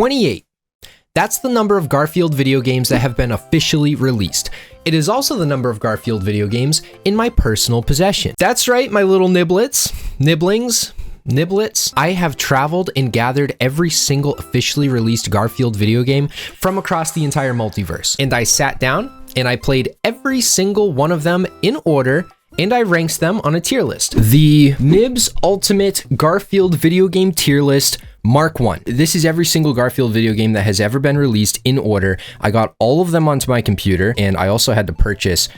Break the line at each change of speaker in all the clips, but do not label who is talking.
28. That's the number of Garfield video games that have been officially released. It is also the number of Garfield video games in my personal possession. That's right, my little niblets, niblets. I have traveled and gathered every single officially released Garfield video game from across the entire multiverse. And I sat down and I played every single one of them in order, and I ranked them on a tier list. The Nibs Ultimate Garfield Video Game Tier List Mark 1. This is every single Garfield video game that has ever been released in order. I got all of them onto my computer, and I also had to purchase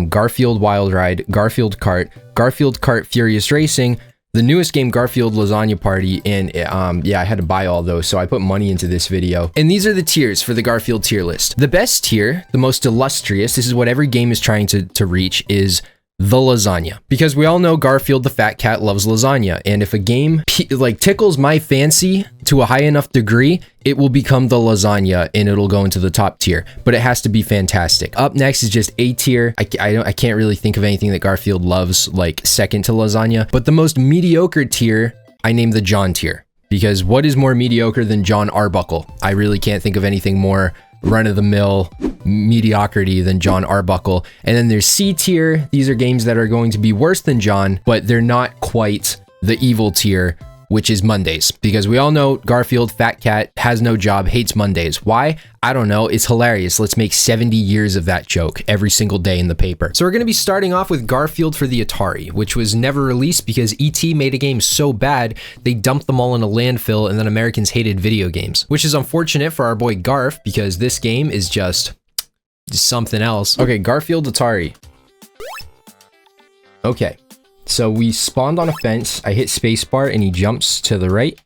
Garfield Wild Ride, Garfield Kart, Garfield Kart Furious Racing, the newest game, Garfield Lasagna Party, and yeah, I had to buy all those, so I put money into this video. And these are the tiers for the Garfield tier list. The best tier, the most illustrious, this is what every game is trying to reach, is the lasagna, because we all know Garfield the fat cat loves lasagna, and if a game like tickles my fancy to a high enough degree, it will become the lasagna and it'll go into the top tier, but it has to be fantastic. Up next is just A tier. I can't really think of anything that Garfield loves like second to lasagna, but the most mediocre tier I named the John tier, because what is more mediocre than John Arbuckle? I really can't think of anything more run-of-the-mill mediocrity than John Arbuckle. And then there's C tier. These are games that are going to be worse than John, but they're not quite the evil tier, which is Mondays, because we all know Garfield fat cat has no job, hates Mondays. Why? I don't know. It's hilarious. Let's make 70 years of that joke every single day in the paper. So we're going to be starting off with Garfield for the Atari, which was never released because E.T. made a game so bad they dumped them all in a landfill, and then Americans hated video games, which is unfortunate for our boy Garf, because this game is just something else. Okay, Garfield Atari. Okay. So we spawned on a fence. I hit spacebar and he jumps to the right,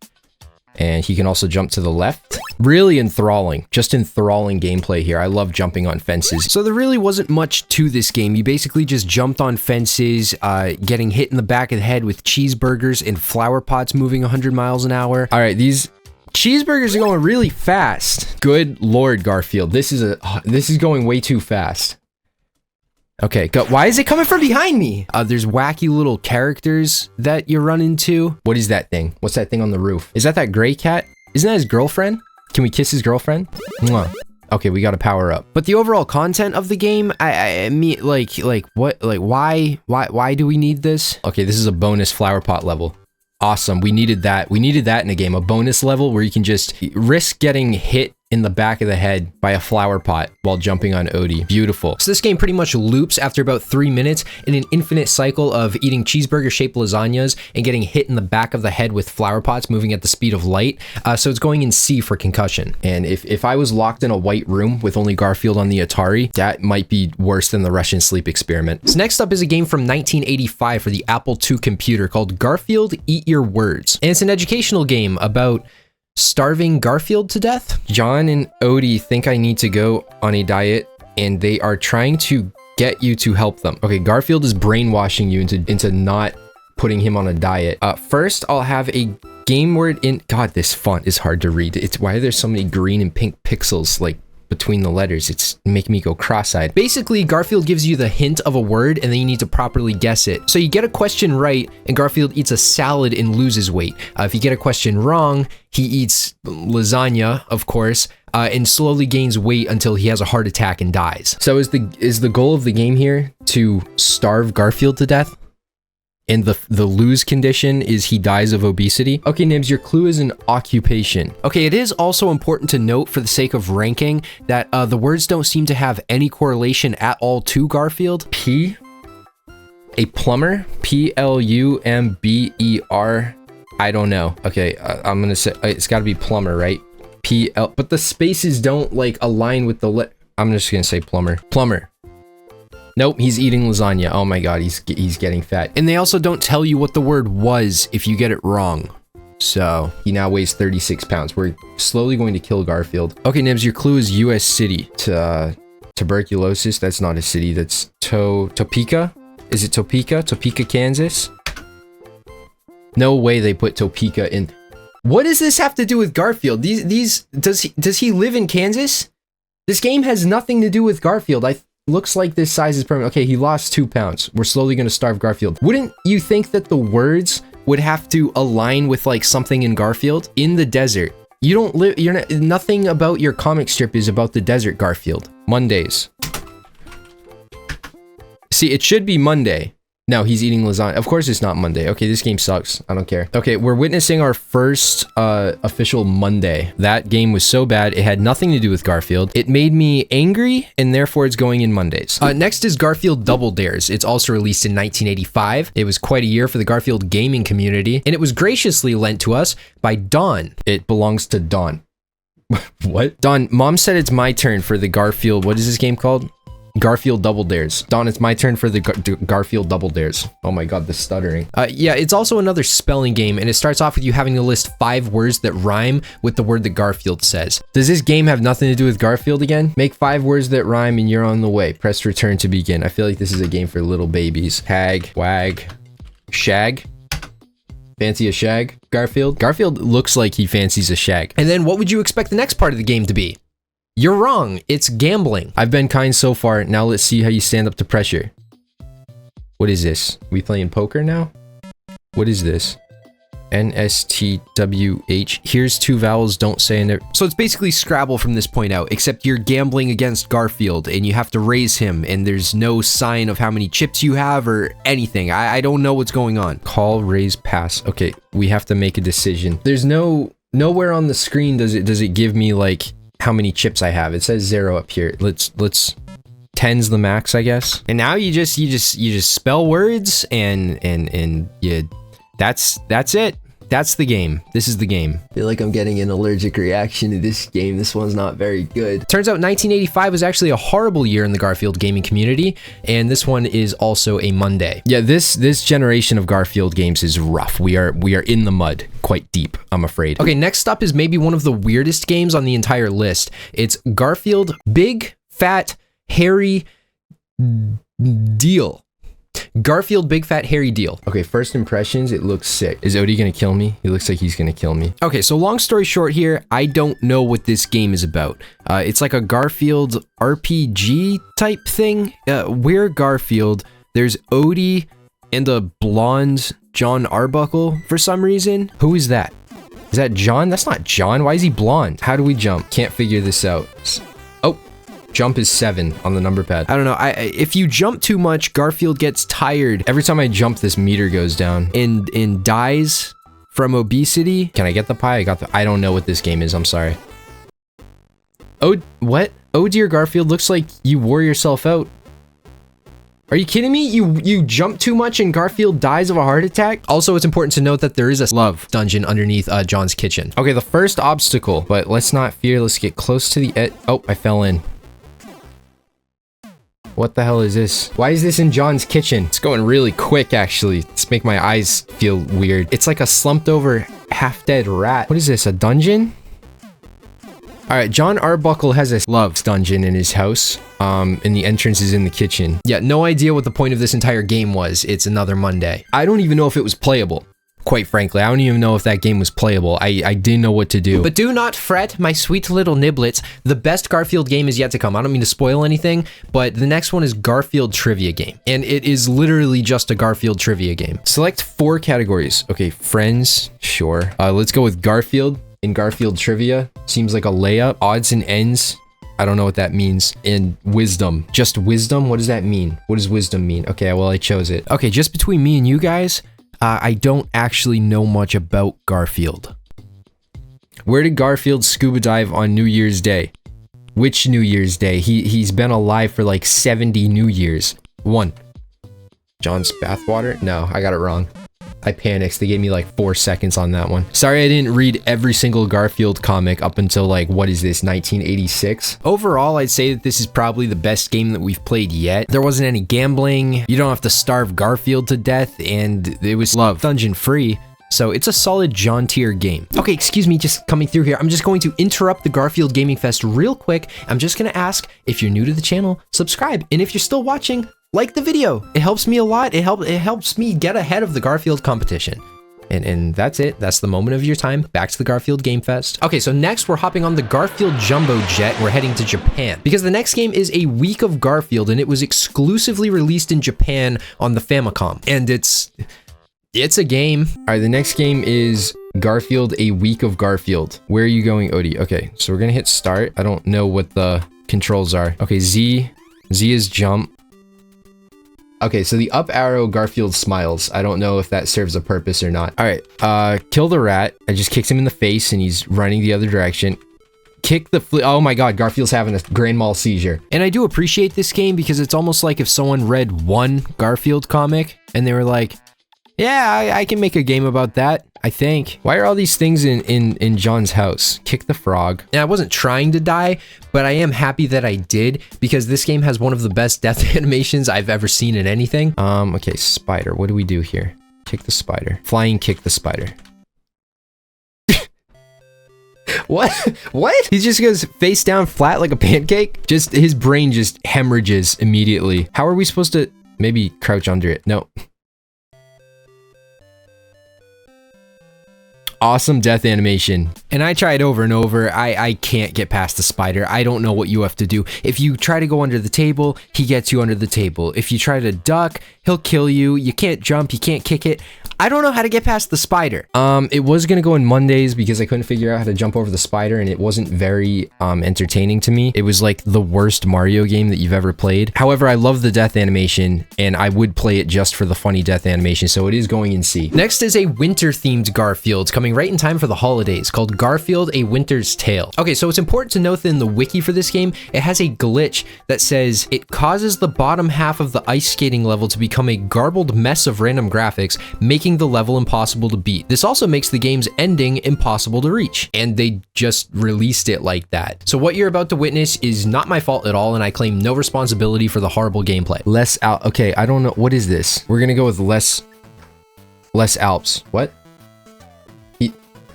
and he can also jump to the left. Really enthralling, just enthralling gameplay here. I love jumping on fences. So there really wasn't much to this game. You basically just jumped on fences, getting hit in the back of the head with cheeseburgers and flower pots moving 100 miles an hour. All right, these cheeseburgers are going really fast. Good Lord, Garfield. This is going way too fast. Okay, why is it coming from behind me? There's wacky little characters that you run into. What is that thing? What's that thing on the roof? Is that gray cat? Isn't that his girlfriend? Can we kiss his girlfriend? Mwah. Okay, we gotta power up. But the overall content of the game, I mean, why do we need this? Okay, this is a bonus flower pot level. Awesome, we needed that. We needed that in a game, a bonus level where you can just risk getting hit in the back of the head by a flower pot while jumping on Odie. Beautiful. So this game pretty much loops after about 3 minutes in an infinite cycle of eating cheeseburger-shaped lasagnas and getting hit in the back of the head with flower pots moving at the speed of light. So it's going in C for concussion. And if I was locked in a white room with only Garfield on the Atari, that might be worse than the Russian sleep experiment. So next up is a game from 1985 for the Apple II computer called Garfield Eat Your Words. And it's an educational game about starving Garfield to death. John and Odie think I need to go on a diet, and they are trying to get you to help them. Okay, Garfield is brainwashing you into not putting him on a diet. First, I'll have a game word in... God, this font is hard to read. It's why there's so many green and pink pixels, like, between the letters. It's making me go cross-eyed. Basically, Garfield gives you the hint of a word, and then you need to properly guess it. So you get a question right, and Garfield eats a salad and loses weight. If you get a question wrong, he eats lasagna, of course, and slowly gains weight until he has a heart attack and dies. So is the goal of the game here to starve Garfield to death? And the lose condition is he dies of obesity. Okay, Nibs, your clue is an occupation. Okay, it is also important to note, for the sake of ranking, that the words don't seem to have any correlation at all to Garfield. P, a plumber, Plumber. I don't know. Okay, I'm gonna say it's got to be plumber, right? PL, but the spaces don't like align with the I'm just gonna say plumber. Plumber. Nope, he's eating lasagna. Oh my god, he's getting fat. And they also don't tell you what the word was if you get it wrong. So he now weighs 36 pounds. We're slowly going to kill Garfield. Okay, Nibs, your clue is U.S. city. Tuberculosis, that's not a city. That's Topeka? Is it Topeka? Topeka, Kansas? No way they put Topeka in. What does this have to do with Garfield? Does he live in Kansas? This game has nothing to do with Garfield. Looks like this size is permanent. Okay, he lost 2 pounds. We're slowly going to starve Garfield. Wouldn't you think that the words would have to align with like something in Garfield? In the desert, You don't live, you're not, nothing about your comic strip is about the desert, Garfield. Mondays. See, it should be Monday. No, he's eating lasagna. Of course it's not Monday. Okay, this game sucks. I don't care. Okay, we're witnessing our first official Monday. That game was so bad, it had nothing to do with Garfield. It made me angry, and therefore it's going in Mondays. Next is Garfield Double Dares. It's also released in 1985. It was quite a year for the Garfield gaming community, and it was graciously lent to us by Dawn. It belongs to Dawn. What? Dawn, Mom said it's my turn for the Garfield, what is this game called? Garfield Double Dares. Dawn, it's my turn for the Garfield Double Dares. Oh my god, the stuttering. Yeah, it's also another spelling game, and it starts off with you having to list 5 words that rhyme with the word that Garfield says. Does this game have nothing to do with Garfield again? Make 5 words that rhyme and you're on the way. Press return to begin. I feel like this is a game for little babies. Hag, wag, shag. Fancy a shag, Garfield? Garfield looks like he fancies a shag. And then what would you expect the next part of the game to be? You're wrong, it's gambling. I've been kind so far, now let's see how you stand up to pressure. What is this? We playing poker now? What is this? NSTWH. Here's 2 vowels, don't say in it. So it's basically Scrabble from this point out, except you're gambling against Garfield and you have to raise him and there's no sign of how many chips you have or anything. I don't know what's going on. Call, raise, pass. Okay, we have to make a decision. There's nowhere on the screen does it give me like how many chips I have. It says 0 up here. Let's 10's the max, I guess. And now you just spell words and you that's it. That's the game. This is the game. I feel like I'm getting an allergic reaction to this game. This one's not very good. Turns out 1985 was actually a horrible year in the Garfield gaming community, and this one is also a Monday. Yeah, this generation of Garfield games is rough. We are in the mud, quite deep, I'm afraid. Okay, next up is maybe one of the weirdest games on the entire list. It's Garfield Big Fat Hairy Deal. Garfield Big Fat Hairy Deal. Okay, first impressions, it looks sick. Is Odie gonna kill me? He looks like he's gonna kill me. Okay, so long story short here, I don't know what this game is about. It's like a Garfield RPG type thing. We're Garfield. There's Odie and a blonde John Arbuckle for some reason. Who is that? Is that John? That's not John. Why is he blonde? How do we jump? Can't figure this out. Oh. Jump is 7 on the number pad. I don't know. If you jump too much, Garfield gets tired. Every time I jump, this meter goes down and dies from obesity. Can I get the pie? I don't know what this game is. I'm sorry. Oh, what? Oh dear, Garfield. Looks like you wore yourself out. Are you kidding me? You jump too much and Garfield dies of a heart attack? Also, it's important to note that there is a love dungeon underneath John's kitchen. Okay, the first obstacle, but let's not fear. Let's get close to the edge. Oh, I fell in. What the hell is this? Why is this in John's kitchen? It's going really quick, actually. It's making my eyes feel weird. It's like a slumped over half-dead rat. What is this, a dungeon? All right, John Arbuckle has a love dungeon in his house, and the entrance is in the kitchen. Yeah, no idea what the point of this entire game was. It's another Monday. I don't even know if it was playable. Quite frankly, I don't even know if that game was playable. I didn't know what to do. But do not fret, my sweet little niblets. The best Garfield game is yet to come. I don't mean to spoil anything, but the next one is Garfield Trivia Game. And it is literally just a Garfield Trivia game. Select 4 categories. Okay, friends, sure. Let's go with Garfield in Garfield Trivia. Seems like a layup. Odds and ends. I don't know what that means. And wisdom. Just wisdom? What does that mean? What does wisdom mean? Okay, well, I chose it. Okay, just between me and you guys, I don't actually know much about Garfield. Where did Garfield scuba dive on New Year's Day? Which New Year's Day? He's been alive for like 70 New Years. 1. John's bathwater? No, I got it wrong. I panicked. They gave me like 4 seconds on that one. Sorry I didn't read every single Garfield comic up until like, what is this, 1986? Overall, I'd say that this is probably the best game that we've played yet. There wasn't any gambling. You don't have to starve Garfield to death, and it was dungeon free. So it's a solid John tier game. Okay, excuse me, just coming through here. I'm just going to interrupt the Garfield Gaming Fest real quick. I'm just gonna ask, if you're new to the channel, subscribe. And if you're still watching, like the video. It helps me a lot. It helps me get ahead of the Garfield competition. And that's it. That's the moment of your time. Back to the Garfield Game Fest. Okay, so next we're hopping on the Garfield Jumbo Jet. We're heading to Japan because the next game is a week of Garfield, and it was exclusively released in Japan on the Famicom. And it's a game. All right, the next game is Garfield, a week of Garfield. Where are you going, Odie? Okay, so we're gonna hit start. I don't know what the controls are. Okay, Z is jump. Okay, so the up arrow, Garfield smiles. I don't know if that serves a purpose or not. All right, kill the rat. I just kicked him in the face and he's running the other direction. Kick the oh my god, Garfield's having a grand mal seizure. And I do appreciate this game because it's almost like if someone read one Garfield comic and they were like, yeah, I can make a game about that, I think. Why are all these things in John's house? Kick the frog. And I wasn't trying to die, but I am happy that I did because this game has one of the best death animations I've ever seen in anything. Okay, spider. What do we do here? Kick the spider. Flying kick the spider. What? What? He just goes face down flat like a pancake? Just his brain just hemorrhages immediately. How are we supposed to maybe crouch under it? No. Awesome death animation. And I tried over and over. I can't get past the spider. I don't know what you have to do. If you try to go under the table, he gets you under the table. If you try to duck, he'll kill you. You can't jump, you can't kick it. I don't know how to get past the spider. It was gonna go in Mondays because I couldn't figure out how to jump over the spider and it wasn't very entertaining to me. It was like the worst Mario game that you've ever played. However, I love the death animation and I would play it just for the funny death animation, so it is going in C. Next is a winter-themed Garfield coming right in time for the holidays called Garfield A Winter's Tale. Okay, so it's important to note that in the wiki for this game, it has a glitch that says it causes the bottom half of the ice skating level to become a garbled mess of random graphics, making the level impossible to beat. This also makes the game's ending impossible to reach, and they just released it like that. So what you're about to witness is not my fault at all, and I claim no responsibility for the horrible gameplay. Okay, I don't know, what is this? We're gonna go with less Alps. What?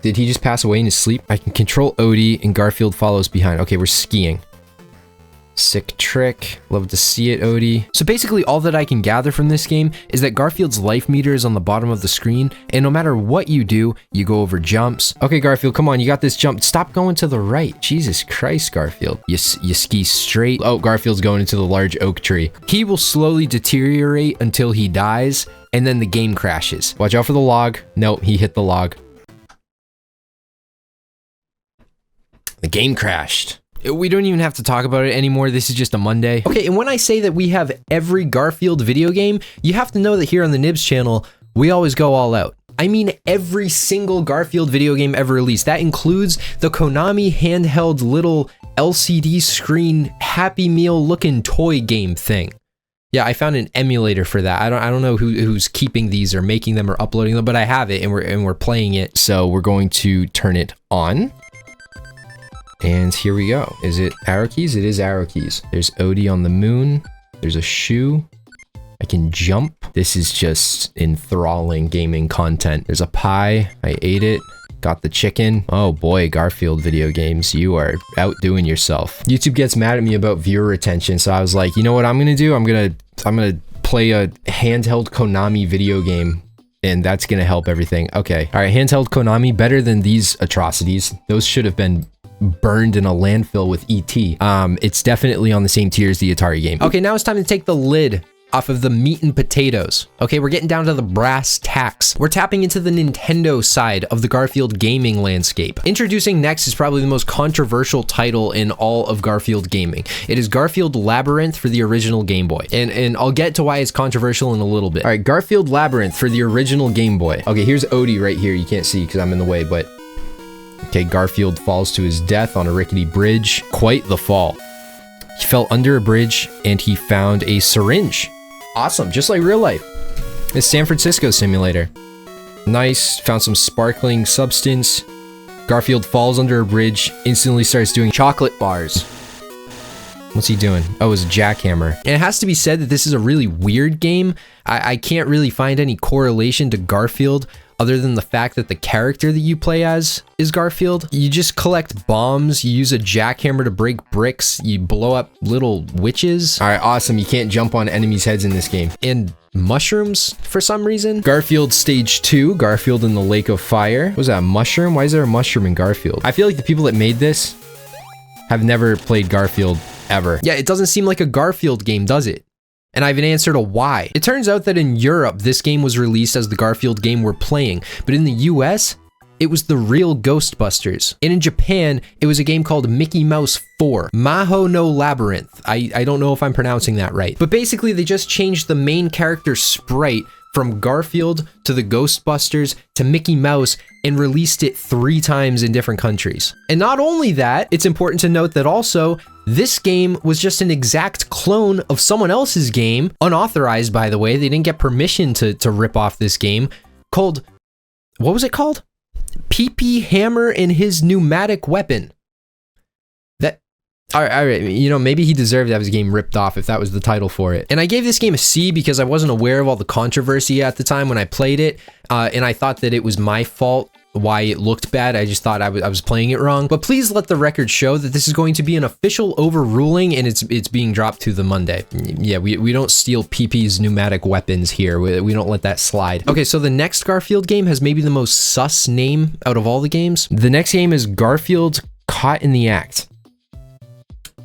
Did he just pass away in his sleep? I can control Odie and Garfield follows behind. Okay, we're skiing. Sick trick. Love to see it, Odie. So basically all that I can gather from this game is that Garfield's life meter is on the bottom of the screen, and no matter what you do, you go over jumps. Okay, Garfield, come on, you got this jump. Stop going to the right. Jesus Christ, Garfield. You ski straight. Oh, Garfield's going into the large oak tree. He will slowly deteriorate until he dies, and then the game crashes. Watch out for the log. Nope, he hit the log. The game crashed. We don't even have to talk about it anymore. This is just a Monday. Okay, and when I say that we have every Garfield video game, you have to know that here on the Nibs channel, we always go all out. I mean every single Garfield video game ever released. That includes the Konami handheld little LCD screen Happy Meal looking toy game thing. Yeah, I found an emulator for that. I don't know who's keeping these or making them or uploading them, but I have it and we're playing it. So we're going to turn it on. And here we go. Is it arrow keys? It is arrow keys. There's Odie on the moon. There's a shoe. I can jump. This is just enthralling gaming content. There's a pie. I ate it. Got the chicken. Oh boy, Garfield video games. You are outdoing yourself. YouTube gets mad at me about viewer retention, so I was like, you know what I'm gonna do? I'm gonna play a handheld Konami video game, and that's gonna help everything. Okay. All right, handheld Konami, better than these atrocities. Those should have been burned in a landfill with E.T. It's definitely on the same tier as the Atari game. Okay, now it's time to take the lid off of the meat and potatoes. Okay, we're getting down to the brass tacks. We're tapping into the Nintendo side of the Garfield gaming landscape. Introducing next is probably the most controversial title in all of Garfield gaming. It is Garfield Labyrinth for the original Game Boy. And I'll get to why it's controversial in a little bit. All right, Garfield Labyrinth for the original Game Boy. Okay, here's Odie right here. You can't see because I'm in the way, but okay, Garfield falls to his death on a rickety bridge. Quite the fall. He fell under a bridge and he found a syringe. Awesome, just like real life. It's San Francisco simulator. Nice, found some sparkling substance. Garfield falls under a bridge, instantly starts doing chocolate bars. What's he doing? Oh, it's a jackhammer. And it has to be said that this is a really weird game. I can't really find any correlation to Garfield other than the fact that the character that you play as is Garfield. You just collect bombs, you use a jackhammer to break bricks, you blow up little witches. All right, awesome. You can't jump on enemies' heads in this game. And mushrooms for some reason. Garfield Stage 2, Garfield in the Lake of Fire. What was that, a mushroom? Why is there a mushroom in Garfield? I feel like the people that made this have never played Garfield ever. Yeah, it doesn't seem like a Garfield game, does it? And I have an answer to why. It turns out that in Europe, this game was released as the Garfield game we're playing, but in the US, it was the real Ghostbusters. And in Japan, it was a game called Mickey Mouse 4, Maho no Labyrinth. I don't know if I'm pronouncing that right. But basically, they just changed the main character sprite from Garfield to the Ghostbusters to Mickey Mouse and released it 3 times in different countries. And not only that, it's important to note that also, this game was just an exact clone of someone else's game, unauthorized by the way, they didn't get permission to rip off this game, called, what was it called? Pee-Pee Hammer and His Pneumatic Weapon. All right, you know, maybe he deserved to have his game ripped off if that was the title for it. And I gave this game a C because I wasn't aware of all the controversy at the time when I played it, and I thought that it was my fault why it looked bad. I just thought I was playing it wrong. But please let the record show that this is going to be an official overruling, and it's being dropped to the Monday. Yeah, we don't steal PP's pneumatic weapons here. We don't let that slide. Okay, so the next Garfield game has maybe the most sus name out of all the games. The next game is Garfield Caught in the Act.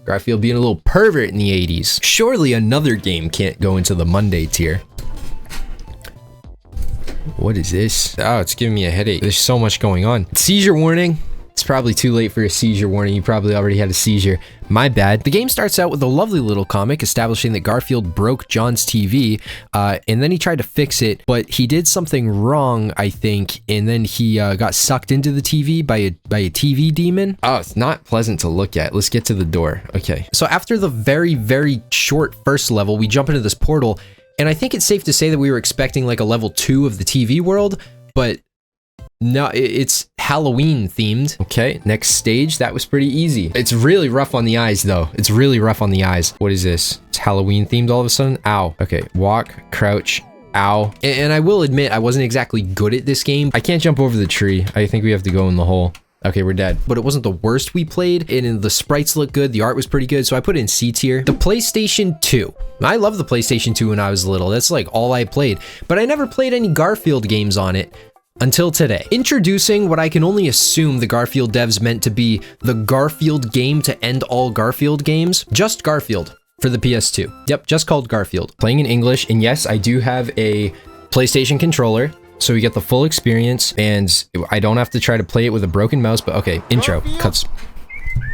Garfield being a little pervert in the 80s. Surely another game can't go into the Monday tier. What is this? Oh, it's giving me a headache. There's so much going on. Seizure warning. It's probably too late for a seizure warning. You probably already had a seizure. My bad. The game starts out with a lovely little comic establishing that Garfield broke John's TV, and then he tried to fix it, but he did something wrong, I think, and then he got sucked into the TV by a TV demon. Oh, it's not pleasant to look at. Let's get to the door. Okay. So after the very, very short first level, we jump into this portal, and I think it's safe to say that we were expecting like a level 2 of the TV world, but no, it's Halloween themed. Okay, next stage. That was pretty easy. It's really rough on the eyes though. It's really rough on the eyes. What is this? It's Halloween themed all of a sudden. Ow. Okay, walk, crouch, ow. And I will admit, I wasn't exactly good at this game. I can't jump over the tree. I think we have to go in the hole. Okay, we're dead. But it wasn't the worst we played, and the sprites look good, the art was pretty good, so I put it in C tier. The PlayStation 2. I love the PlayStation 2 when I was little. That's like all I played. But I never played any Garfield games on it until today. Introducing what I can only assume the Garfield devs meant to be the Garfield game to end all Garfield games. Just Garfield for the PS2. Yep, just called Garfield. Playing in English, and yes, I do have a PlayStation controller, so we get the full experience, and I don't have to try to play it with a broken mouse, but okay, intro,
Garfield?
cuts.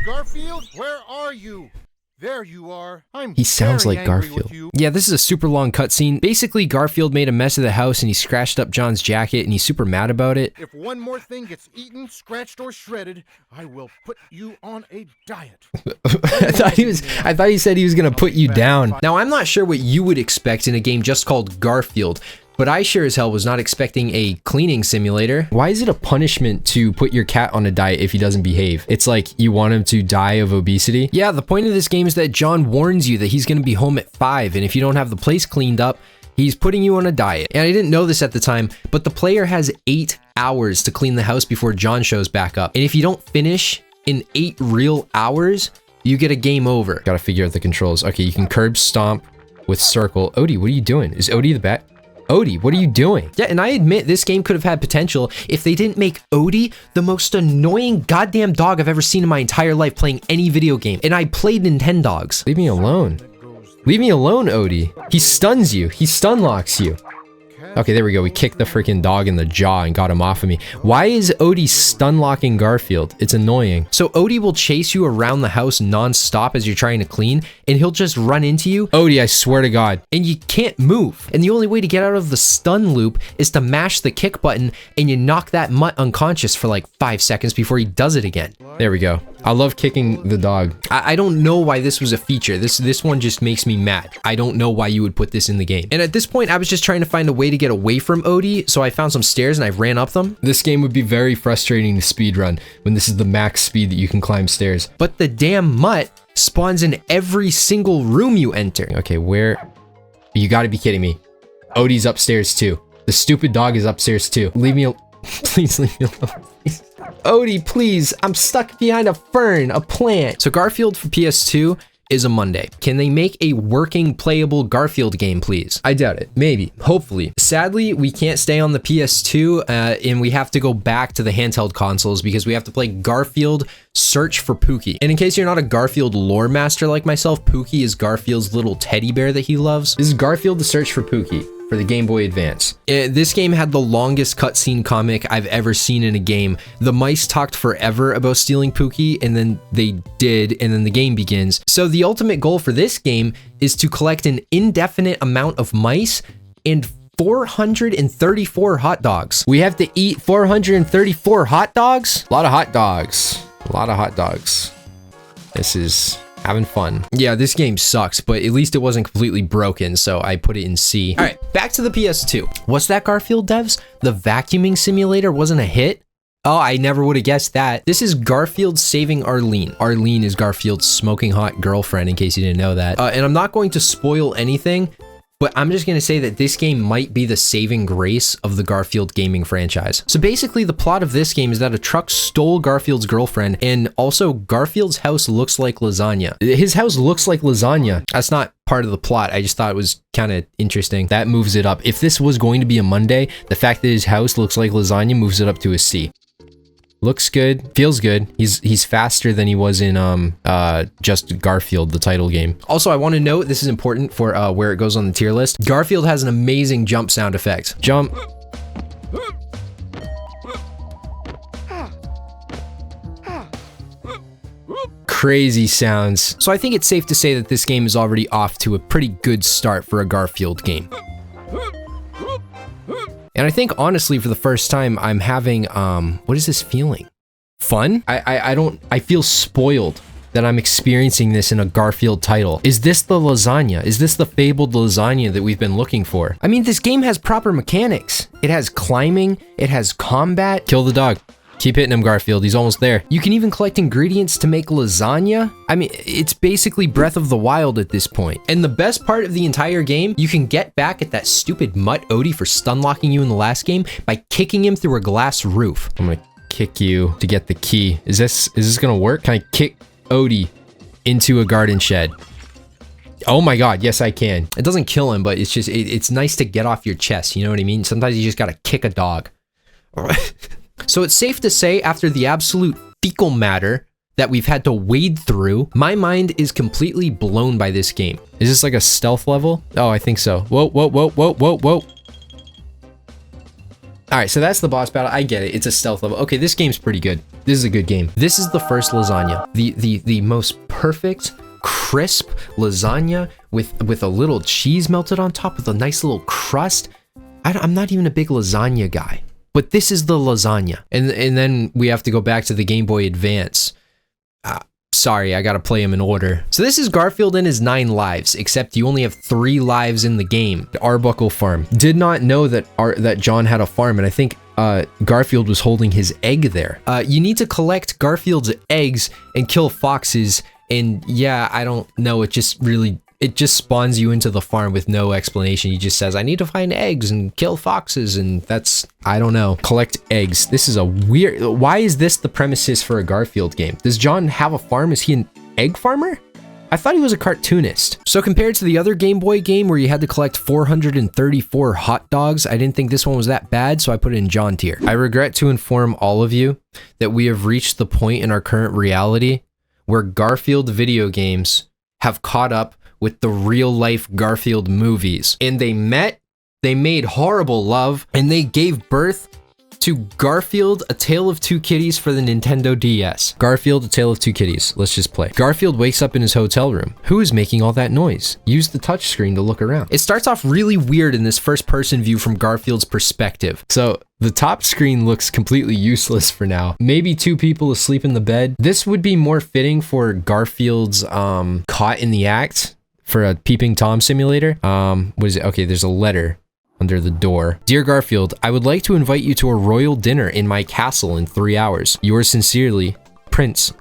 Garfield, where are you? There you are.
He sounds like Garfield. Yeah, this is a super long cutscene. Basically, Garfield made a mess of the house and he scratched up John's jacket and he's super mad about it.
If one more thing gets eaten, scratched, or shredded, I will put you on a diet.
I thought he said he was gonna put you down. Now, I'm not sure what you would expect in a game just called Garfield, but I sure as hell was not expecting a cleaning simulator. Why is it a punishment to put your cat on a diet if he doesn't behave? It's like you want him to die of obesity. Yeah, the point of this game is that John warns you that he's gonna be home at 5, and if you don't have the place cleaned up, he's putting you on a diet. And I didn't know this at the time, but the player has 8 hours to clean the house before John shows back up. And if you don't finish in 8 real hours, you get a game over. Gotta figure out the controls. Okay, you can curb stomp with circle. Odie, what are you doing? Is Odie the bat? Odie, what are you doing? Yeah, and I admit this game could have had potential if they didn't make Odie the most annoying goddamn dog I've ever seen in my entire life playing any video game. And I played Nintendogs. Leave me alone. Leave me alone, Odie. He stuns you. He stun locks you. Okay, there we go. We kicked the freaking dog in the jaw and got him off of me. Why is Odie stun locking Garfield? It's annoying. So Odie will chase you around the house non-stop as you're trying to clean, and he'll just run into you. Odie, I swear to God. And you can't move. And the only way to get out of the stun loop is to mash the kick button, and you knock that mutt unconscious for like 5 seconds before he does it again. There we go. I love kicking the dog. I don't know why this was a feature. This one just makes me mad. I don't know why you would put this in the game. And at this point, I was just trying to find a way to get away from Odie, so I found some stairs and I ran up them. This game would be very frustrating to speedrun when this is the max speed that you can climb stairs. But the damn mutt spawns in every single room you enter. Okay, where? You gotta be kidding me. Odie's upstairs too. The stupid dog is upstairs too. Leave me alone. Please leave me alone. Please. Odie, please. I'm stuck behind a fern, a plant. So Garfield for PS2 is a Monday. Can they make a working, playable Garfield game, please? I doubt it. Maybe. Hopefully. Sadly, we can't stay on the PS2, and we have to go back to the handheld consoles because we have to play Garfield Search for Pooky. And in case you're not a Garfield lore master like myself, Pooky is Garfield's little teddy bear that he loves. This is Garfield the Search for Pooky. for the Game Boy Advance. This game had the longest cutscene comic I've ever seen in a game. The mice talked forever about stealing Pooky, and then they did, and then the game begins. So the ultimate goal for this game is to collect an indefinite amount of mice and 434 hot dogs. We have to eat 434 hot dogs? A lot of hot dogs. A lot of hot dogs. This is having fun. Yeah, this game sucks, but at least it wasn't completely broken, so I put it in C. All right, back to the PS2. What's that, Garfield devs? The vacuuming simulator wasn't a hit? Oh, I never would have guessed that. This is Garfield saving Arlene. Arlene is Garfield's smoking hot girlfriend, in case you didn't know that. And I'm not going to spoil anything, but I'm just going to say that this game might be the saving grace of the Garfield gaming franchise. So basically the plot of this game is that a truck stole Garfield's girlfriend, and also Garfield's house looks like lasagna. His house looks like lasagna. That's not part of the plot. I just thought it was kind of interesting. That moves it up. If this was going to be a Monday, the fact that his house looks like lasagna moves it up to a C. Looks good, feels good. He's faster than he was in just Garfield, the title game. Also, I want to note, this is important for where it goes on the tier list. Garfield has an amazing jump sound effect. Jump. Crazy sounds. So I think it's safe to say that this game is already off to a pretty good start for a Garfield game. And I think, honestly, for the first time, I'm having, what is this feeling? Fun? I feel spoiled that I'm experiencing this in a Garfield title. Is this the lasagna? Is this the fabled lasagna that we've been looking for? I mean, this game has proper mechanics. It has climbing, it has combat. Kill the dog. Keep hitting him, Garfield. He's almost there. You can even collect ingredients to make lasagna. I mean, it's basically Breath of the Wild at this point. And the best part of the entire game, you can get back at that stupid mutt Odie for stun locking you in the last game by kicking him through a glass roof. I'm gonna kick you to get the key. Is this gonna work? Can I kick Odie into a garden shed? Oh my god, yes I can. It doesn't kill him, but it's just, it's nice to get off your chest, you know what I mean? Sometimes you just gotta kick a dog. So it's safe to say, after the absolute fecal matter that we've had to wade through, my mind is completely blown by this game. Is this like a stealth level? Oh, I think so. Whoa, whoa, whoa, whoa, whoa, whoa. All right, so that's the boss battle. I get it. It's a stealth level. Okay, this game's pretty good. This is a good game. This is the first lasagna. The most perfect, crisp lasagna with a little cheese melted on top with a nice little crust. I'm not even a big lasagna guy. But this is the lasagna. And then we have to go back to the Game Boy Advance. Sorry, I gotta play them in order. So this is Garfield and his 9 lives, except you only have 3 lives in the game. The Arbuckle Farm. Did not know that John had a farm, and I think Garfield was holding his egg there. You need to collect Garfield's eggs and kill foxes, and yeah, I don't know, it just spawns you into the farm with no explanation. He just says, I need to find eggs and kill foxes, and that's, I don't know. Collect eggs. This is a weird, why is this the premises for a Garfield game? Does John have a farm? Is he an egg farmer? I thought he was a cartoonist. So compared to the other Game Boy game where you had to collect 434 hot dogs, I didn't think this one was that bad, so I put it in John tier. I regret to inform all of you that we have reached the point in our current reality where Garfield video games have caught up with the real-life Garfield movies. And they met, they made horrible love, and they gave birth to Garfield, A Tale of Two Kitties for the Nintendo DS. Garfield, A Tale of Two Kitties. Let's just play. Garfield wakes up in his hotel room. Who is making all that noise? Use the touchscreen to look around. It starts off really weird in this first-person view from Garfield's perspective. So the top screen looks completely useless for now. Maybe 2 people asleep in the bed. This would be more fitting for Garfield's Caught in the Act, for a peeping Tom simulator. What is it? Okay, there's a letter under the door. Dear Garfield, I would like to invite you to a royal dinner in my castle in 3 hours. Yours sincerely, Prince.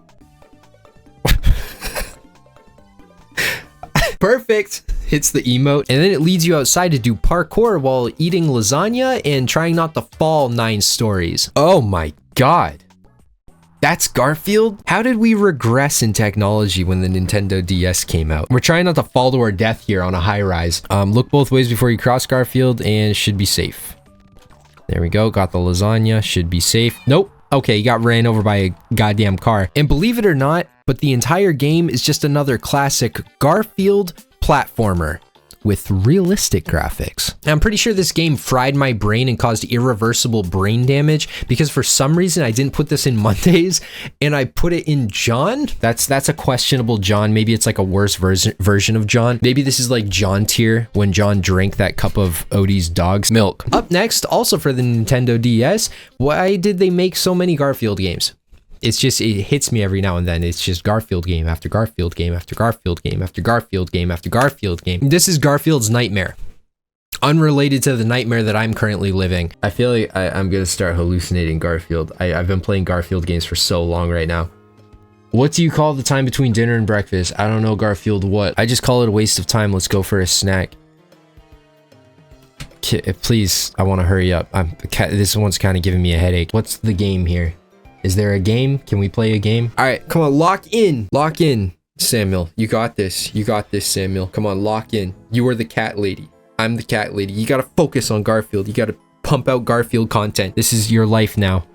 Perfect. Hits the emote, and then it leads you outside to do parkour while eating lasagna and trying not to fall 9 stories. Oh my god. That's Garfield? How did we regress in technology when the Nintendo DS came out? We're trying not to fall to our death here on a high rise. Look both ways before you cross, Garfield, and should be safe. There we go, got the lasagna, should be safe. Nope. Okay, you got ran over by a goddamn car. And believe it or not, but the entire game is just another classic Garfield platformer. with realistic graphics. And I'm pretty sure this game fried my brain and caused irreversible brain damage because for some reason I didn't put this in Mondays and I put it in John. That's a questionable John. Maybe it's like a worse version of John. Maybe this is like John tier when John drank that cup of Odie's dog's milk. Up next, also for the Nintendo DS, why did they make so many Garfield games? It's just, it hits me every now and then. It's just Garfield game after Garfield game after Garfield game after Garfield game after Garfield game. This is Garfield's nightmare. Unrelated to the nightmare that I'm currently living. I feel like I'm gonna start hallucinating Garfield. I've been playing Garfield games for so long right now. What do you call the time between dinner and breakfast? I don't know, Garfield, what? I just call it a waste of time. Let's go for a snack. Please, I want to hurry up. This one's kind of giving me a headache. What's the game here? Is there a game? Can we play a game? All right, come on, lock in. Lock in, Samuel. You got this. You got this, Samuel. Come on, lock in. You are the cat lady. I'm the cat lady. You got to focus on Garfield. You got to pump out Garfield content. This is your life now.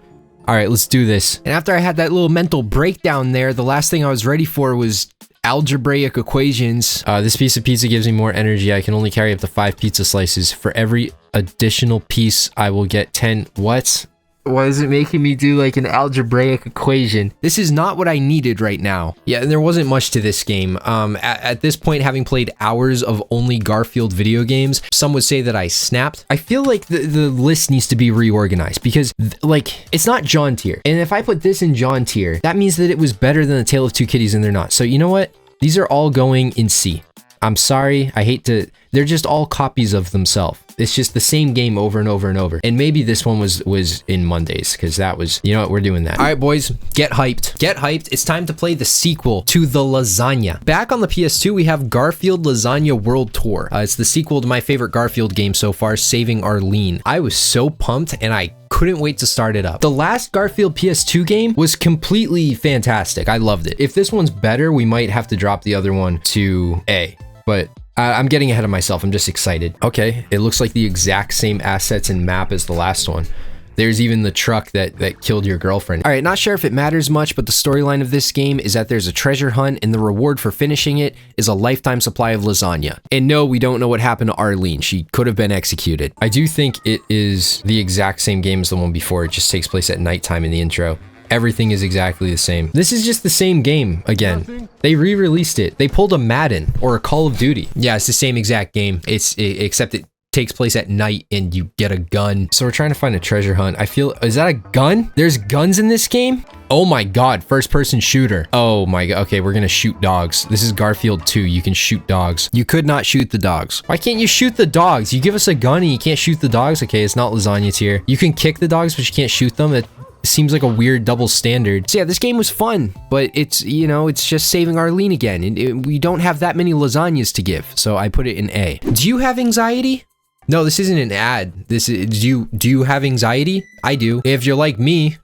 All right, let's do this. And after I had that little mental breakdown there, the last thing I was ready for was algebraic equations. This piece of pizza gives me more energy. I can only carry up to 5 pizza slices. For every additional piece, I will get 10. What? Why is it making me do like an algebraic equation? This is not what I needed right now. Yeah, and there wasn't much to this game. At this point, having played hours of only Garfield video games, some would say that I snapped. I feel like the list needs to be reorganized because like, it's not John tier. And if I put this in John tier, that means that it was better than A Tale of Two Kitties and they're not. So you know what? These are all going in C. I'm sorry, I hate to, they're just all copies of themselves. It's just the same game over and over and over. And maybe this one was in Mondays, because that was, you know what, we're doing that. All right, boys, get hyped. Get hyped. It's time to play the sequel to the Lasagna. Back on the PS2, we have Garfield Lasagna World Tour. It's the sequel to my favorite Garfield game so far, Saving Arlene. I was so pumped, and I couldn't wait to start it up. The last Garfield PS2 game was completely fantastic. I loved it. If this one's better, we might have to drop the other one to A. But I'm getting ahead of myself. I'm just excited. Okay, it looks like the exact same assets and map as the last one. There's even the truck that killed your girlfriend. All right, not sure if it matters much, but the storyline of this game is that there's a treasure hunt and the reward for finishing it is a lifetime supply of lasagna. And no, we don't know what happened to Arlene. She could have been executed. I do think it is the exact same game as the one before. It just takes place at nighttime in the intro. Everything is exactly the same. This is just the same game again. They re-released it. They pulled a Madden or a Call of Duty. Yeah, it's the same exact game. Except it takes place at night and you get a gun. So we're trying to find a treasure hunt. I feel, is that a gun? There's guns in this game? Oh my God, first person shooter. Oh my God, okay, we're gonna shoot dogs. This is Garfield 2, you can shoot dogs. You could not shoot the dogs. Why can't you shoot the dogs? You give us a gun and you can't shoot the dogs? Okay, it's not Lasagna tier. You can kick the dogs, but you can't shoot them. It seems like a weird double standard. So yeah, this game was fun, but it's, you know, it's just Saving Arlene again. And we don't have that many lasagnas to give, so I put it in A. Do you have anxiety? No, this isn't an ad. This is, do you have anxiety? I do. If you're like me,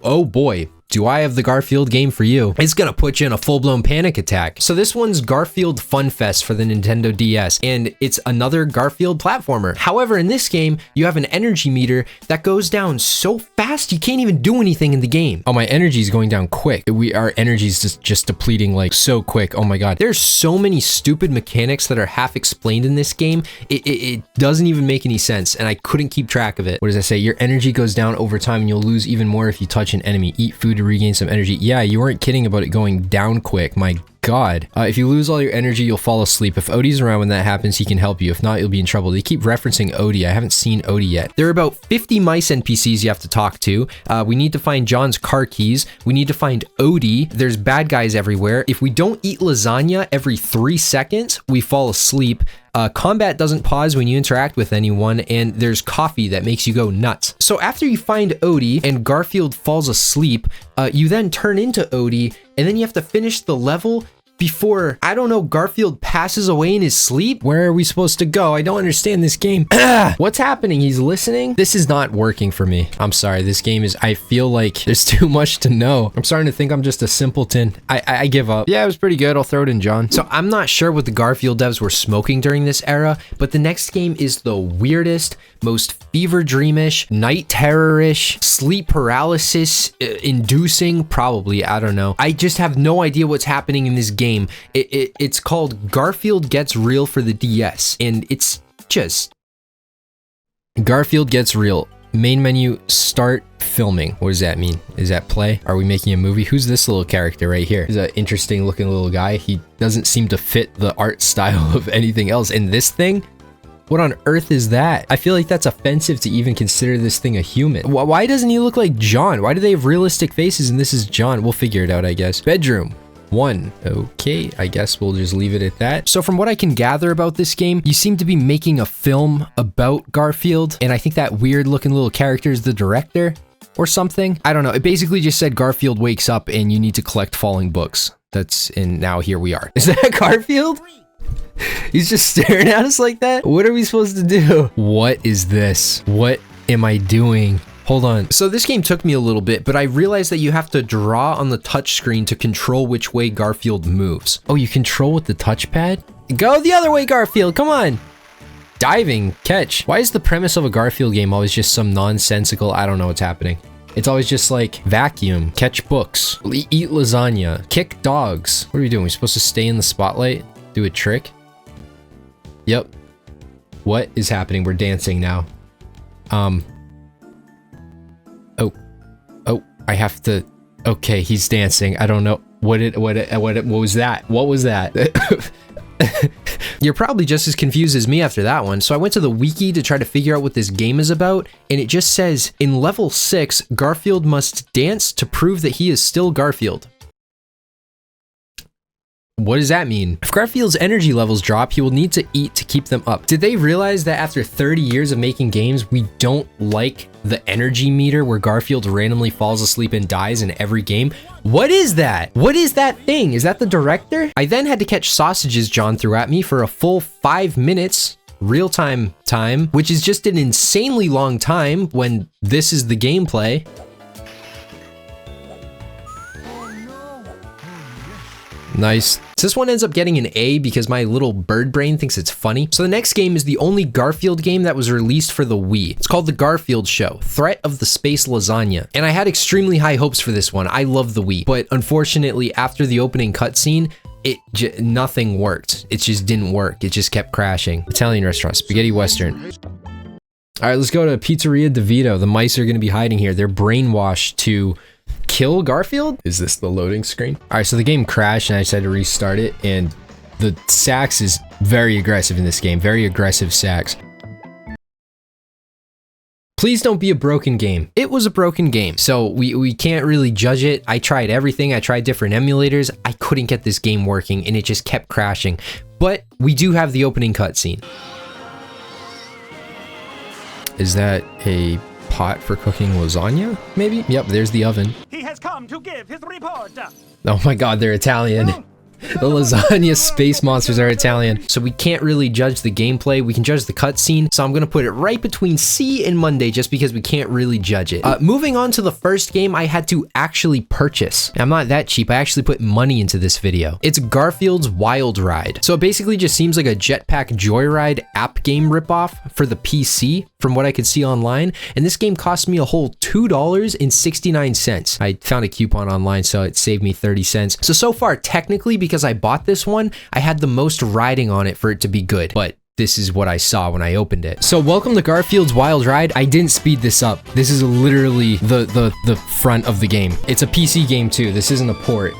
oh boy, do I have the Garfield game for you. It's gonna put you in a full-blown panic attack. So this one's Garfield Fun Fest for the Nintendo DS, and it's another Garfield platformer. However, in this game, you have an energy meter that goes down so fast you can't even do anything in the game. Oh, my energy is going down quick. Our energy is just depleting like so quick. Oh my God. There's so many stupid mechanics that are half explained in this game. It doesn't even make any sense, and I couldn't keep track of it. What does that say? Your energy goes down over time and you'll lose even more if you touch an enemy. Eat food to regain some energy. Yeah, you weren't kidding about it going down quick. My God. If you lose all your energy, you'll fall asleep. If Odie's around when that happens, he can help you. If not, you'll be in trouble. They keep referencing Odie. I haven't seen Odie yet. There are about 50 mice NPCs you have to talk to. We need to find John's car keys. We need to find Odie. There's bad guys everywhere. If we don't eat lasagna every 3 seconds, we fall asleep. Combat doesn't pause when you interact with anyone, and there's coffee that makes you go nuts. So after you find Odie and Garfield falls asleep, you then turn into Odie, and then you have to finish the level before, I don't know, Garfield passes away in his sleep? Where are we supposed to go? I don't understand this game. What's happening? He's listening? This is not working for me. I'm sorry. This game is, I feel like there's too much to know. I'm starting to think I'm just a simpleton. I give up. Yeah, it was pretty good. I'll throw it in, John. So I'm not sure what the Garfield devs were smoking during this era, but the next game is the weirdest, most fever dreamish, night terrorish, sleep paralysis inducing, probably, I don't know. I just have no idea what's happening in this game. game. It's called Garfield Gets Real for the DS, and it's just Garfield Gets Real. Main menu, start filming. What does that mean? Is that play? Are we making a movie? Who's this little character right here? He's an interesting looking little guy. He doesn't seem to fit the art style of anything else. And this thing? What on earth is that? I feel like that's offensive to even consider this thing a human. Why doesn't he look like John? Why do they have realistic faces and this is John? We'll figure it out, I guess. Bedroom. 1. Okay, I guess we'll just leave it at that. So from what I can gather about this game, you seem to be making a film about Garfield, and I think that weird looking little character is the director or something. I don't know. It basically just said Garfield wakes up and you need to collect falling books. And now here we are. Is that Garfield? He's just staring at us like that? What are we supposed to do? What is this? What am I doing? Hold on. So this game took me a little bit, but I realized that you have to draw on the touch screen to control which way Garfield moves. Oh, you control with the touchpad? Go the other way, Garfield. Come on. Diving, catch. Why is the premise of a Garfield game always just some nonsensical, I don't know what's happening. It's always just like vacuum, catch books, eat lasagna, kick dogs. What are we doing? We're supposed to stay in the spotlight? Do a trick? Yep. What is happening? We're dancing now. Oh, I have to, okay, he's dancing. I don't know. What was that? What was that? You're probably just as confused as me after that one. So I went to the wiki to try to figure out what this game is about, and it just says, in level 6, Garfield must dance to prove that he is still Garfield. What does that mean? If Garfield's energy levels drop, he will need to eat to keep them up. Did they realize that after 30 years of making games, we don't like the energy meter where Garfield randomly falls asleep and dies in every game? What is that? What is that thing? Is that the director? I then had to catch sausages John threw at me for a full 5 minutes, real-time time, which is just an insanely long time when this is the gameplay. Nice. So this one ends up getting an A because my little bird brain thinks it's funny. So the next game is the only Garfield game that was released for the Wii. It's called The Garfield Show, Threat of the Space Lasagna. And I had extremely high hopes for this one. I love the Wii, but unfortunately after the opening cutscene, nothing worked. It just didn't work. It just kept crashing. Italian restaurant, spaghetti western. All right, let's go to Pizzeria DeVito. The mice are gonna be hiding here. They're brainwashed to kill Garfield? Is this the loading screen? All right, so the game crashed and I decided to restart it, and the sax is very aggressive in this game, very aggressive sax. Please don't be a broken game. It was a broken game, so we can't really judge it. I tried everything. I tried different emulators. I couldn't get this game working and it just kept crashing. But we do have the opening cutscene. Is that a pot for cooking lasagna, maybe? Yep, there's the oven.
He has come to give his report.
Oh my god, they're Italian. The lasagna space monsters are Italian. So we can't really judge the gameplay. We can judge the cutscene. So I'm gonna put it right between C and Monday just because we can't really judge it. Moving on to the first game I had to actually purchase. I'm not that cheap. I actually put money into this video. It's Garfield's Wild Ride. So it basically just seems like a Jetpack Joyride app game ripoff for the PC from what I could see online. And this game cost me a whole $2.69. I found a coupon online, so it saved me 30 cents. So far, technically, because I bought this one, I had the most riding on it for it to be good, but this is what I saw when I opened it. So welcome to Garfield's Wild Ride. I didn't speed this up. This is literally the front of the game. It's a PC game too. This isn't a port.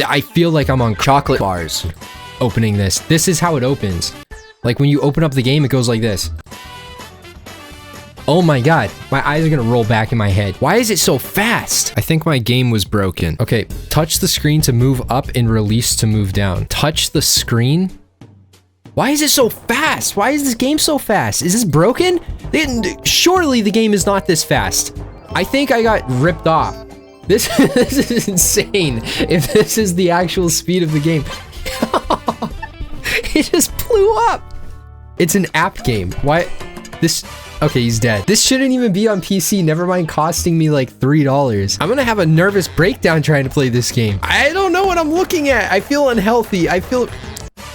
I feel like I'm on chocolate bars opening this. This is how it opens. Like when you open up the game, it goes like this. Oh my god, my eyes are gonna roll back in my head. Why is it so fast? I think my game was broken. Okay, touch the screen to move up and release to move down. Touch the screen? Why is it so fast? Why is this game so fast? Is this broken? Surely the game is not this fast. I think I got ripped off. This is insane. If this is the actual speed of the game. It just blew up. It's an app game. Why? This... Okay, he's dead. This shouldn't even be on PC, never mind costing me like $3. I'm gonna have a nervous breakdown trying to play this game. I don't know what I'm looking at. I feel unhealthy. I feel...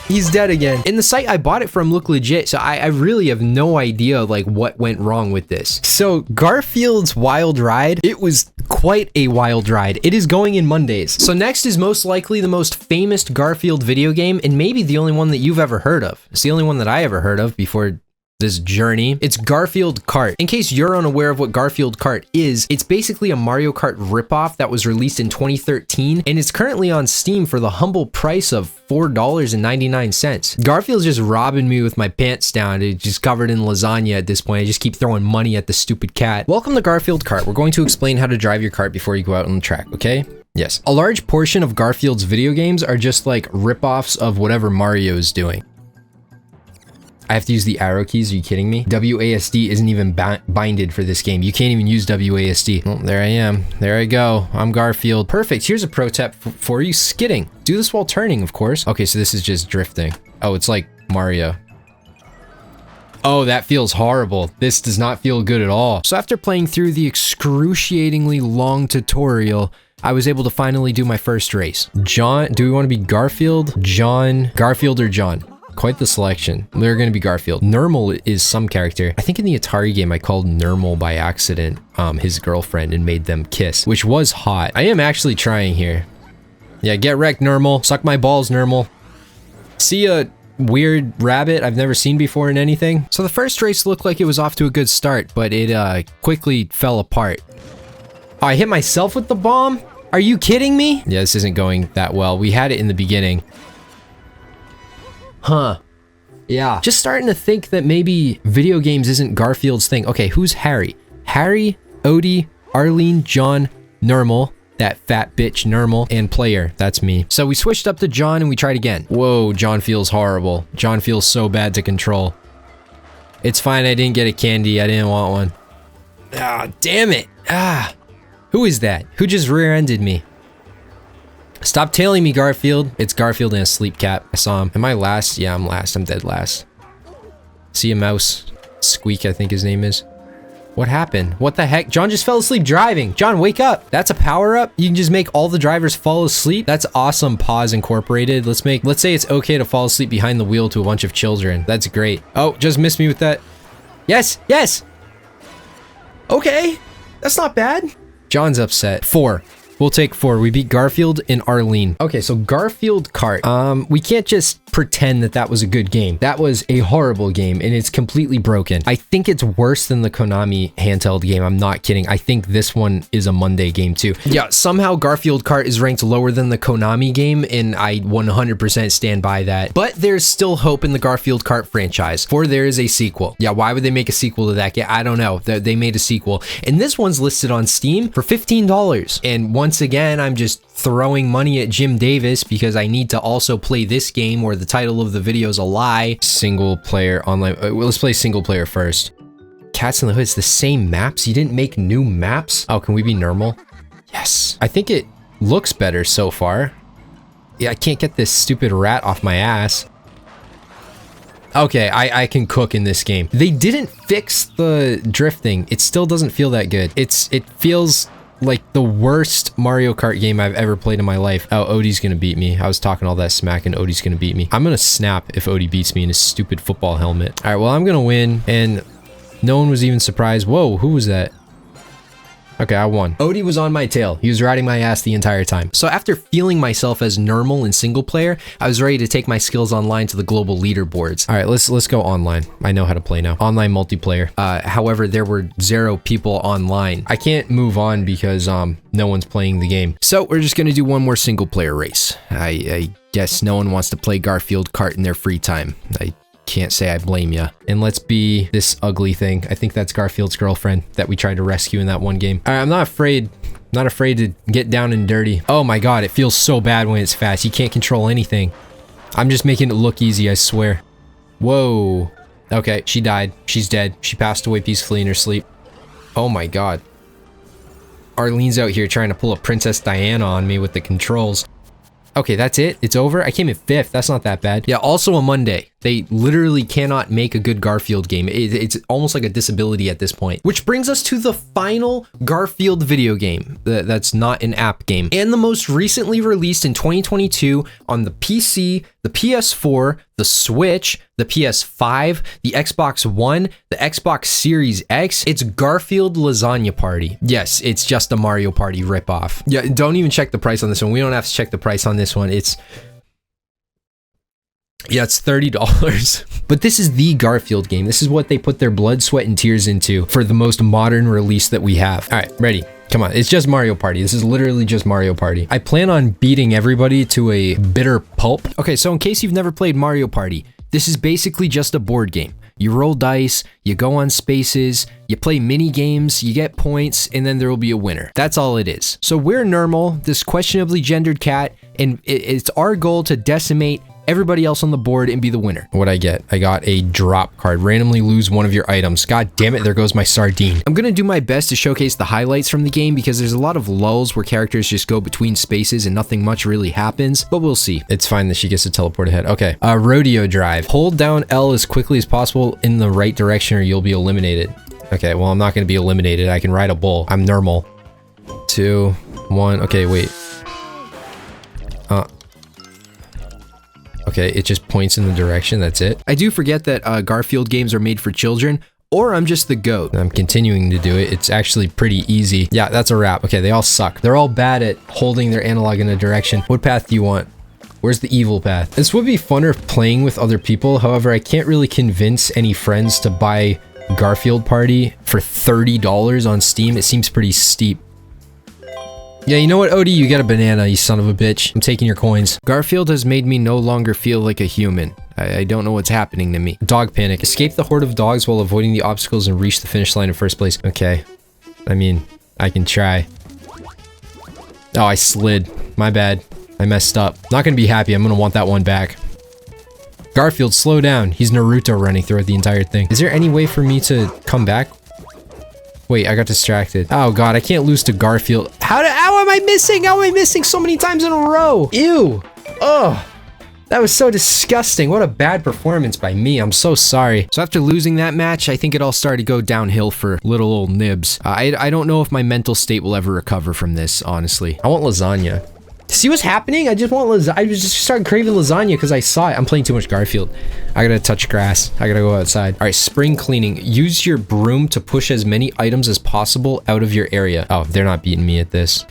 He's dead again. And the site I bought it from looked legit, so I really have no idea like what went wrong with this. So Garfield's Wild Ride, it was quite a wild ride. It is going in Mondays. So next is most likely the most famous Garfield video game, and maybe the only one that you've ever heard of. It's the only one that I ever heard of before this journey. It's Garfield Kart. In case you're unaware of what Garfield Kart is, it's basically a Mario Kart ripoff that was released in 2013, and it's currently on Steam for the humble price of $4.99. Garfield's just robbing me with my pants down. It's just covered in lasagna at this point. I just keep throwing money at the stupid cat. Welcome to Garfield Kart. We're going to explain how to drive your kart before you go out on the track, okay? Yes. A large portion of Garfield's video games are just like ripoffs of whatever Mario is doing. I have to use the arrow keys. Are you kidding me? WASD isn't even binded for this game. You can't even use WASD. Oh, there I am. There I go. I'm Garfield. Perfect. Here's a pro tip for you. Skidding. Do this while turning, of course. Okay, so this is just drifting. Oh, it's like Mario. Oh, that feels horrible. This does not feel good at all. So after playing through the excruciatingly long tutorial, I was able to finally do my first race. John, do we want to be Garfield, John, Garfield, or John? Quite the selection. They're going to be Garfield. Nermal is some character. I think in the Atari game I called Nermal by accident his girlfriend and made them kiss, which was hot. I am actually trying here. Yeah, get wrecked, Nermal. Suck my balls, Nermal. See a weird rabbit I've never seen before in anything. So the first race looked like it was off to a good start, but it quickly fell apart. Oh, I hit myself with the bomb? Are you kidding me? Yeah, this isn't going that well. We had it in the beginning. Huh. Yeah. Just starting to think that maybe video games isn't Garfield's thing. Okay, who's Harry? Harry, Odie, Arlene, John, Nermal, that fat bitch Nermal, and player. That's me. So we switched up to John and we tried again. Whoa, John feels horrible. John feels so bad to control. It's fine, I didn't get a candy. I didn't want one. Ah, damn it. Ah. Who is that? Who just rear-ended me? Stop tailing me, Garfield. It's Garfield in a sleep cap. I saw him. Am I last? Yeah, I'm last. I'm dead last. See a mouse. Squeak, I think his name is. What happened? What the heck? John just fell asleep driving. John, wake up. That's a power-up? You can just make all the drivers fall asleep? That's awesome. Pause Incorporated. Let's say it's okay to fall asleep behind the wheel to a bunch of children. That's great. Oh, just missed me with that. Yes, yes. Okay. That's not bad. John's upset. 4. We'll take 4. We beat Garfield and Arlene. Okay, so Garfield Kart. We can't just pretend that that was a good game. That was a horrible game, and it's completely broken. I think it's worse than the Konami handheld game. I'm not kidding. I think this one is a Monday game too. Yeah, somehow Garfield Kart is ranked lower than the Konami game, and I 100% stand by that. But there's still hope in the Garfield Kart franchise, for there is a sequel. Yeah, why would they make a sequel to that game? I don't know. They made a sequel, and this one's listed on Steam for $15. And once again, I'm just throwing money at Jim Davis because I need to also play this game where the title of the video is a lie. Single player online. Well, let's play single player first. Cats in the Hood. It's the same maps. You didn't make new maps? Oh, can we be normal? Yes. I think it looks better so far. Yeah, I can't get this stupid rat off my ass. Okay, I can cook in this game. They didn't fix the drifting. It still doesn't feel that good. It feels like the worst Mario Kart game I've ever played in my life. Oh, Odie's gonna beat me. I was talking all that smack and Odie's gonna beat me. I'm gonna snap if Odie beats me in his stupid football helmet. All right, well, I'm gonna win, and no one was even surprised. Whoa, who was that? Okay, I won. Odie was on my tail. He was riding my ass the entire time. So after feeling myself as normal in single player, I was ready to take my skills online to the global leaderboards. All right, let's go online. I know how to play now. Online multiplayer. However, there were 0 people online. I can't move on because no one's playing the game. So we're just gonna do one more single player race. I guess no one wants to play Garfield Kart in their free time. I can't say I blame ya. And let's be this ugly thing. I think that's Garfield's girlfriend that we tried to rescue in that one game. All right, I'm not afraid to get down and dirty. Oh my god, it feels so bad when it's fast. You can't control anything. I'm just making it look easy, I swear. Whoa. Okay, she died. She's dead. She passed away peacefully in her sleep. Oh my god. Arlene's out here trying to pull a Princess Diana on me with the controls. Okay, that's it? It's over? I came in 5th. That's not that bad. Yeah, also a Monday. They literally cannot make a good Garfield game. It's almost like a disability at this point. Which brings us to the final Garfield video game that's not an app game, and the most recently released in 2022 on the PC, the PS4, the Switch, the PS5, the Xbox One, the Xbox Series X. It's Garfield Lasagna Party. Yes, it's just a Mario Party ripoff. Yeah, don't even check the price on this one. We don't have to check the price on this one. It's $30. But this is the Garfield game. This is what they put their blood, sweat, and tears into for the most modern release that we have. All right, ready? Come on, it's just Mario Party. This is literally just Mario Party. I plan on beating everybody to a bitter pulp. Okay, so in case you've never played Mario Party, this is basically just a board game. You roll dice, you go on spaces, you play mini games, you get points, and then there will be a winner. That's all it is. So we're Normal, this questionably gendered cat, and it's our goal to decimate everybody else on the board and be the winner. What'd I get? I got a drop card. Randomly lose one of your items. God damn it, there goes my sardine. I'm gonna do my best to showcase the highlights from the game because there's a lot of lulls where characters just go between spaces and nothing much really happens, but we'll see. It's fine that she gets to teleport ahead. Okay, rodeo drive. Hold down L as quickly as possible in the right direction or you'll be eliminated. Okay, well, I'm not gonna be eliminated. I can ride a bull. I'm Normal. 2, 1, okay, wait. Okay, it just points in the direction, that's it. I do forget that Garfield games are made for children, or I'm just the goat. I'm continuing to do it. It's actually pretty easy. Yeah, that's a wrap. Okay, they all suck. They're all bad at holding their analog in a direction. What path do you want? Where's the evil path? This would be funner playing with other people. However, I can't really convince any friends to buy Garfield Party for $30 on Steam. It seems pretty steep. Yeah, you know what, Odie? You get a banana, you son of a bitch. I'm taking your coins. Garfield has made me no longer feel like a human. I don't know what's happening to me. Dog panic. Escape the horde of dogs while avoiding the obstacles and reach the finish line in first place. Okay. I mean, I can try. Oh, I slid. My bad. I messed up. Not gonna be happy. I'm gonna want that one back. Garfield, slow down. He's Naruto running throughout the entire thing. Is there any way for me to come back? Wait, I got distracted. Oh god, I can't lose to Garfield. How am I missing? How am I missing so many times in a row? Ew. Oh, that was so disgusting. What a bad performance by me. I'm so sorry. So after losing that match, I think it all started to go downhill for little old Nibs. I don't know if my mental state will ever recover from this, honestly. I want lasagna. See what's happening? I just want lasagna. I just started craving lasagna because I saw it. I'm playing too much Garfield. I gotta touch grass. I gotta go outside. All right, spring cleaning. Use your broom to push as many items as possible out of your area. Oh, they're not beating me at this.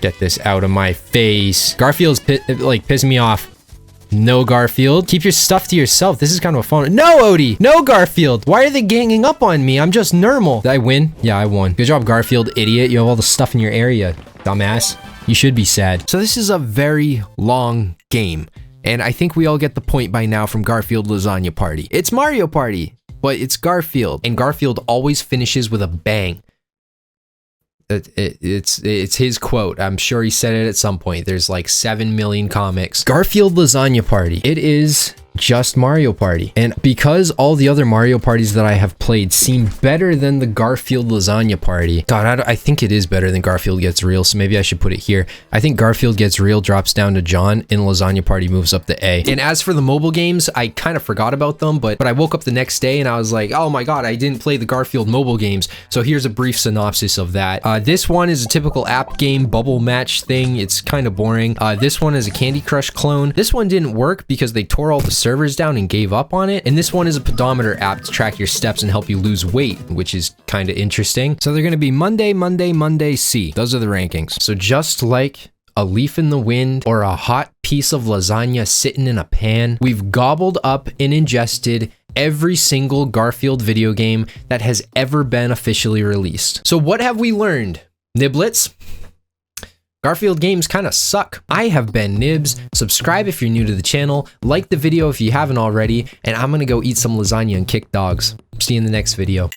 Get this out of my face. Garfield's pissing me off. No, Garfield. Keep your stuff to yourself. This is kind of a fun. No, Odie. No, Garfield. Why are they ganging up on me? I'm just Normal. Did I win? Yeah, I won. Good job, Garfield, idiot. You have all the stuff in your area, dumbass. You should be sad. So this is a very long game, and I think we all get the point by now from Garfield Lasagna Party. It's Mario Party, but it's Garfield, and Garfield always finishes with a bang. It's his quote. I'm sure he said it at some point. There's like 7 million comics. Garfield Lasagna Party. It is just Mario Party. And because all the other Mario parties that I have played seem better than the Garfield Lasagna Party, God, I think it is better than Garfield Gets Real, so maybe I should put it here. I think Garfield Gets Real drops down to John and Lasagna Party moves up to A. And as for the mobile games, I kind of forgot about them, but I woke up the next day and I was like, oh my god, I didn't play the Garfield mobile games. So here's a brief synopsis of that. This one is a typical app game bubble match thing. It's kind of boring. This one is a Candy Crush clone. This one didn't work because they tore all the servers down and gave up on it. And this one is a pedometer app to track your steps and help you lose weight, which is kind of interesting. So they're going to be Monday, Monday, Monday, C. Those are the rankings. So just like a leaf in the wind or a hot piece of lasagna sitting in a pan, we've gobbled up and ingested every single Garfield video game that has ever been officially released. So what have we learned, Niblets? Garfield games kind of suck. I have been Nibs. Subscribe if you're new to the channel, like the video if you haven't already, and I'm gonna go eat some lasagna and kick dogs. See you in the next video.